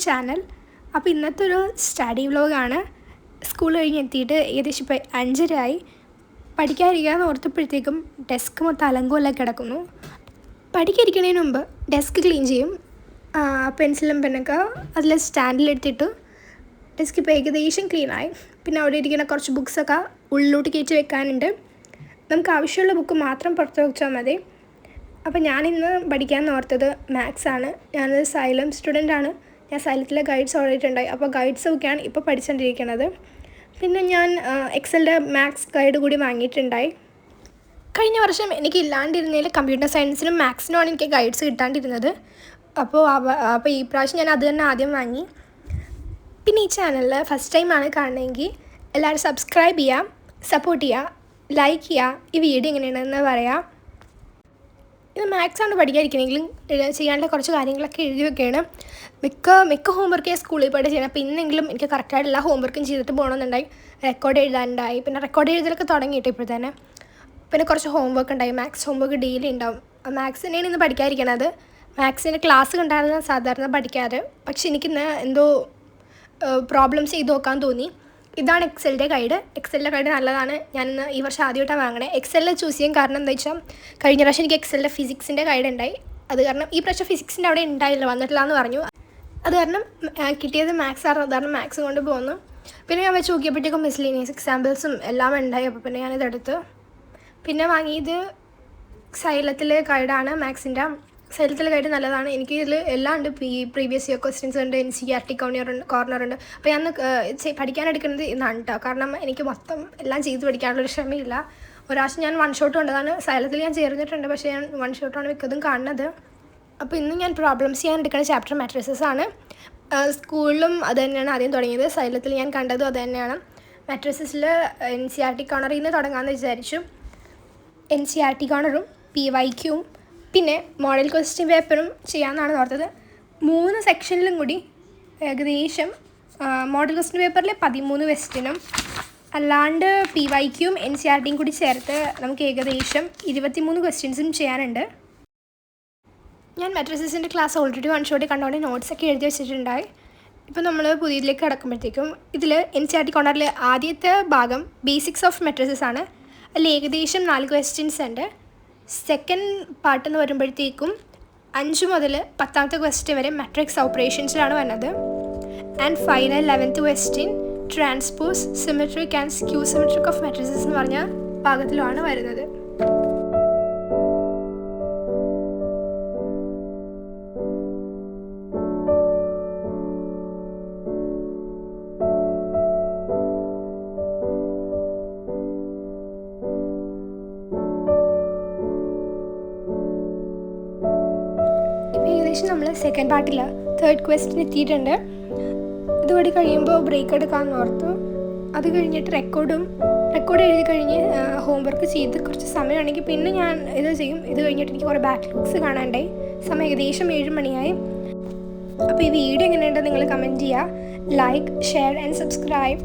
Channel. അപ്പോൾ ഇന്നത്തെ ഒരു സ്റ്റഡി വ്ലോഗാണ്. സ്കൂൾ കഴിഞ്ഞ് എത്തിയിട്ട് ഏകദേശം ഇപ്പോൾ 5:30 ആയി. പഠിക്കാതിരിക്കാമെന്ന് ഓർത്തപ്പോഴത്തേക്കും ഡെസ്ക് മൊത്തം അലങ്കോലം കിടക്കുന്നു. പഠിക്കാതിരിക്കുന്നതിന് മുമ്പ് ഡെസ്ക് ക്ലീൻ ചെയ്യും. പെൻസിലും പെന്നൊക്കെ അതിൽ സ്റ്റാൻഡിലെടുത്തിട്ട് ഡെസ്ക് ഇപ്പോൾ ഏകദേശം ക്ലീനായി. പിന്നെ അവിടെ ഇരിക്കുന്ന കുറച്ച് ബുക്സൊക്കെ ഉള്ളിലോട്ട് കയറ്റി വെക്കാനുണ്ട്. നമുക്ക് ആവശ്യമുള്ള ബുക്ക് മാത്രം പുറത്ത് വെച്ചാൽ മതി. അപ്പോൾ ഞാനിന്ന് പഠിക്കാമെന്ന് ഓർത്തത് മാത്സാണ്. ഞാനൊരു സൈലം സ്റ്റുഡൻ്റാണ്. ഞാൻ സൈലത്തിലെ ഗൈഡ്സ് ഓടിയിട്ടുണ്ടായി. അപ്പോൾ ഗൈഡ്സ് ഒക്കെയാണ് ഇപ്പോൾ പഠിച്ചുകൊണ്ടിരിക്കുന്നത്. പിന്നെ ഞാൻ എക്സലിൻ്റെ മാത്സ് ഗൈഡ് കൂടി വാങ്ങിയിട്ടുണ്ടായി. കഴിഞ്ഞ വർഷം എനിക്ക് ഇല്ലാണ്ടിരുന്നതിൽ കമ്പ്യൂട്ടർ സയൻസിനും മാത്സിനുമാണ് എനിക്ക് ഗൈഡ്സ് കിട്ടാണ്ടിരുന്നത്. അപ്പോൾ ഈ പ്രാവശ്യം ഞാൻ അത് തന്നെ ആദ്യം വാങ്ങി. പിന്നെ ഈ ചാനലിൽ ഫസ്റ്റ് ടൈമാണ് കാണണമെങ്കിൽ എല്ലാവരും സബ്സ്ക്രൈബ് ചെയ്യുക, സപ്പോർട്ട് ചെയ്യുക, ലൈക്ക് ചെയ്യുക. ഈ വീഡിയോ എങ്ങനെയാണെന്ന് പറയാം. ഇത് മാത്സാണ് പഠിക്കാതിരിക്കണമെങ്കിലും ചെയ്യാനുള്ള കുറച്ച് കാര്യങ്ങളൊക്കെ എഴുതി വെക്കുകയാണ്. മിക്ക ഹോംവർക്ക് ഞാൻ സ്കൂളിൽ പോയിട്ട് ചെയ്യണം. അപ്പോൾ ഇന്നെങ്കിലും എനിക്ക് കറക്റ്റായിട്ട് എല്ലാ ഹോംവർക്കും ചെയ്തിട്ട് പോകണമെന്നുണ്ടായി. റെക്കോർഡ് എഴുതാനുണ്ടായി. പിന്നെ റെക്കോർഡ് എഴുതലൊക്കെ തുടങ്ങിയിട്ട് ഇപ്പോൾ തന്നെ. പിന്നെ കുറച്ച് ഹോംവർക്ക് ഉണ്ടായി. മാത്സ് ഹോംവർക്ക് ഡെയിലി ഉണ്ടാവും. മാത്സ് തന്നെയാണ് ഇന്ന് പഠിക്കാതിരിക്കണത്. മാത്സിൻ്റെ ക്ലാസ് കണ്ടായിരുന്നു സാധാരണ പഠിക്കാറ്. പക്ഷെ എനിക്കിന്ന് എന്തോ പ്രോബ്ലംസ് ചെയ്ത് നോക്കാൻ തോന്നി. ഇതാണ് എക്സലിൻ്റെ ഗൈഡ്. എക്സലിൻ്റെ ഗൈഡ് നല്ലതാണ്. ഞാനിന്ന് ഈ വർഷം ആദ്യമായിട്ടാണ് വാങ്ങണേ. എക്സലിൽ ചൂസ് ചെയ്യാൻ കാരണം എന്താ വെച്ചാൽ കഴിഞ്ഞ പ്രാവശ്യം എനിക്ക് എക്സലിൻ്റെ ഫിസിക്സിൻ്റെ ഗൈഡ് ഉണ്ടായി. അത് കാരണം ഈ പ്രാവശ്യം ഫിസിക്സിൻ്റെ അവിടെ ഉണ്ടായില്ല, വന്നിട്ടില്ല എന്ന് പറഞ്ഞു. അത് കാരണം കിട്ടിയത് മാത്സ് ആയിരുന്നു. അത് കാരണം മാത്സ് കൊണ്ട് പോകുന്നു. പിന്നെ ഞാൻ വെച്ച് നോക്കിയപ്പോഴത്തേക്കും മിസ്ലീനിയസ് എക്സാമ്പിൾസും എല്ലാം ഉണ്ടായി. അപ്പോൾ പിന്നെ ഞാനിതെടുത്ത് പിന്നെ വാങ്ങിയത് സൈലത്തിലെ ഗൈഡാണ്. മാത്സിൻ്റെ സൈലത്തിലെ ഗൈഡ് നല്ലതാണ്. എനിക്ക് ഇതിൽ എല്ലാം ഉണ്ട്. പ്രീവിയസ് ഇയർ ക്വസ്റ്റ്യൻസ് ഉണ്ട്, NCERT കോർണറുണ്ട്. അപ്പോൾ ഞാൻ പഠിക്കാനെടുക്കുന്നത് ഇന്നാണ് കേട്ടോ. കാരണം എനിക്ക് മൊത്തം എല്ലാം ചെയ്ത് പഠിക്കാനുള്ളൊരു ക്ഷമയില്ല. ഒരാഴ്ച ഞാൻ വൺ ഷോട്ട് കണ്ടതാണ്. സൈലത്തിൽ ഞാൻ ചേർന്നിട്ടുണ്ട്, പക്ഷേ ഞാൻ വൺ ഷോട്ടാണ് മിക്കതും കാണുന്നത്. അപ്പോൾ ഇന്ന് ഞാൻ പ്രോബ്ലംസ് ചെയ്യാൻ എടുക്കുന്ന ചാപ്റ്റർ മാട്രിസസ് ആണ്. സ്കൂളിലും അത് തന്നെയാണ് ആദ്യം തുടങ്ങിയത്. സൈലത്തിൽ ഞാൻ കണ്ടതും അത് തന്നെയാണ്. മാട്രിസസിൽ NCERT കോർണറിൽ നിന്ന് തുടങ്ങാമെന്ന് വിചാരിച്ചു. NCERT കോർണറും PYQവും പിന്നെ മോഡൽ ക്വസ്റ്റ്യൻ പേപ്പറും ചെയ്യാമെന്നാണ് ഓർത്തത്. 3 സെക്ഷനിലും കൂടി ഏകദേശം മോഡൽ ക്വസ്റ്റ്യൻ പേപ്പറിൽ 13 ക്വസ്റ്റ്യനും അല്ലാണ്ട് PYQവും NCERTയും കൂടി ചേർത്ത് നമുക്ക് ഏകദേശം 23 ക്വസ്റ്റ്യൻസും ചെയ്യാനുണ്ട്. ഞാൻ മെട്രിസസിൻ്റെ ക്ലാസ് ഓൾറെഡി വൺ ഷോട്ട് കണ്ടുകൊണ്ട് നോട്ട്സൊക്കെ എഴുതി വെച്ചിട്ടുണ്ടായി. ഇപ്പോൾ നമ്മൾ പുതിയതിലേക്ക് കിടക്കുമ്പോഴത്തേക്കും ഇതിൽ NCERT കോർണറിൽ ആദ്യത്തെ ഭാഗം ബേസിക്സ് ഓഫ് മെട്രിസസ് ആണ്. അതിൽ ഏകദേശം 4 ക്വസ്റ്റ്യൻസ് ഉണ്ട്. സെക്കൻഡ് പാർട്ട് എന്ന് വരുമ്പോഴത്തേക്കും 5 മുതൽ 10ാമത്തെ ക്വസ്റ്റ്യൻ വരെ മാട്രിക്സ് ഓപ്പറേഷൻസിലാണ് വന്നത്. And final 11th question transpose, symmetric and skew symmetric of matrices എന്ന് പറഞ്ഞ ഭാഗത്തിലുമാണ് വരുന്നത്. ഏകദേശം നമ്മൾ സെക്കൻഡ് പാർട്ടിൽ 3rd ക്വസ്റ്റ്യൻ എത്തിയിട്ടുണ്ട്. ഇതുകൂടി കഴിയുമ്പോൾ ബ്രേക്ക് എടുക്കാമെന്ന് ഓർത്തു. അത് കഴിഞ്ഞിട്ട് റെക്കോർഡ് എഴുതി കഴിഞ്ഞ് ഹോംവർക്ക് ചെയ്ത് കുറച്ച് സമയമാണെങ്കിൽ പിന്നെ ഞാൻ ഇത് ചെയ്യും. ഇത് കഴിഞ്ഞിട്ട് എനിക്ക് കുറേ ബാക്ക്ലോഗ്സ് കാണാനുണ്ടായി. സമയം ഏകദേശം 7 മണിയായി. അപ്പോൾ ഈ വീഡിയോ എങ്ങനെയുണ്ടെന്ന് നിങ്ങൾ കമൻറ്റ് ചെയ്യുക. Like, share and subscribe.